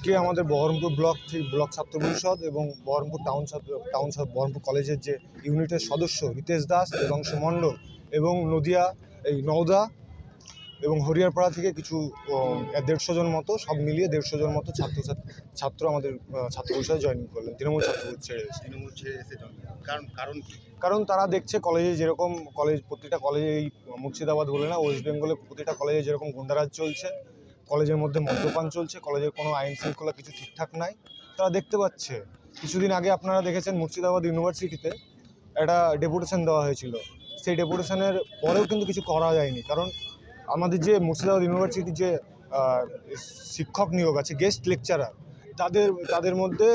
আজকে আমাদের বহরমপুর ব্লক ছাত্র পরিষদ এবং বহরমপুর টাউন বহরমপুর কলেজের যে ইউনিটের সদস্য রিতেশ দাস, দেবাংশু মণ্ডল এবং নদিয়া নওদা এবং হরিয়ারপাড়া থেকে কিছু 150 জন মতো, সব মিলিয়ে 150 জন মতো ছাত্র আমাদের ছাত্র পরিষদে জয়েন করলেন। তৃণমূল ছাত্র ছেড়ে এসে কারণ তারা দেখছে কলেজে যেরকম প্রতিটা কলেজে, এই মুর্শিদাবাদ বলে না, ওয়েস্ট বেঙ্গলে প্রতিটা কলেজে যেরকম গুন্ডারাজ চলছে, কলেজের মধ্যে মদ্যপান চলছে, কলেজের কোনো আইন শৃঙ্খলা কিছু ঠিকঠাক নাই, তারা দেখতে পাচ্ছে। কিছুদিন আগে আপনারা দেখেছেন মুর্শিদাবাদ ইউনিভার্সিটিতে একটা ডেপুটেশন দেওয়া হয়েছিল। সেই ডেপুটেশনের পরেও কিন্তু কিছু করা যায়নি, কারণ আমাদের যে মুর্শিদাবাদ ইউনিভার্সিটির যে শিক্ষক নিয়োগ আছে, গেস্ট লেকচারার, তাদের মধ্যে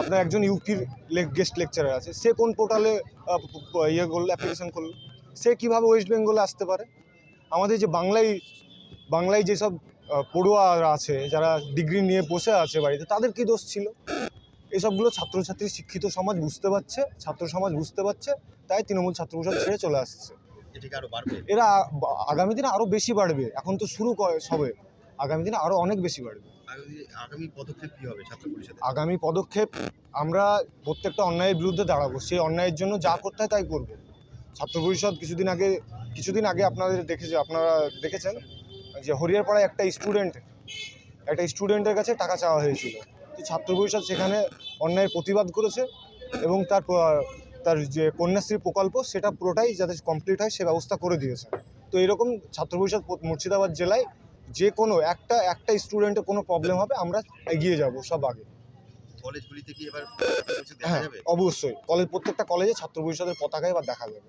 আপনার একজন ইউপির গেস্ট লেকচারার আছে। সে কোন পোর্টালে অ্যাপ্লিকেশন করলো? সে কীভাবে ওয়েস্ট বেঙ্গলে আসতে পারে? আমাদের যে বাংলায় যেসব পড়ুয়ারা আছে, যারা ডিগ্রি নিয়ে বসে আছে বাড়িতে, তাদের কী দোষ ছিল? এসবগুলো ছাত্রছাত্রী, শিক্ষিত সমাজ বুঝতে পারছে, ছাত্র সমাজ বুঝতে পারছে, তাই তৃণমূল ছাত্র পরিষদ ছেড়ে চলে আসছে। এরা আগামী দিনে আরও বেশি বাড়বে। এখন তো শুরু সবে, আগামী দিনে আরও অনেক বেশি বাড়বে। আগামী পদক্ষেপ কী হবে ছাত্র পরিষদ? আগামী পদক্ষেপ আমরা প্রত্যেকটা অন্যায়ের বিরুদ্ধে দাঁড়াবো। সেই অন্যায়ের জন্য যা করতে হয় তাই করবো। ছাত্র পরিষদ কিছুদিন আগে আপনারা দেখেছেন যে হরিয়ারপাড়ায় একটা স্টুডেন্টের কাছে টাকা চাওয়া হয়েছিল। তো ছাত্র পরিষদ সেখানে অন্যায়ের প্রতিবাদ করেছে এবং তার যে কন্যাশ্রী প্রকল্প, সেটা পুরোটাই যাতে কমপ্লিট হয় সে ব্যবস্থা করে দিয়েছে। তো এরকম ছাত্র পরিষদ মুর্শিদাবাদ জেলায় যে কোনো একটা স্টুডেন্টের কোনো প্রবলেম হবে, আমরা এগিয়ে যাব সব আগে। কলেজগুলিতে কি এবার হ্যাঁ, অবশ্যই প্রত্যেকটা কলেজে ছাত্র পরিষদের পতাকা এবার দেখা যাবে।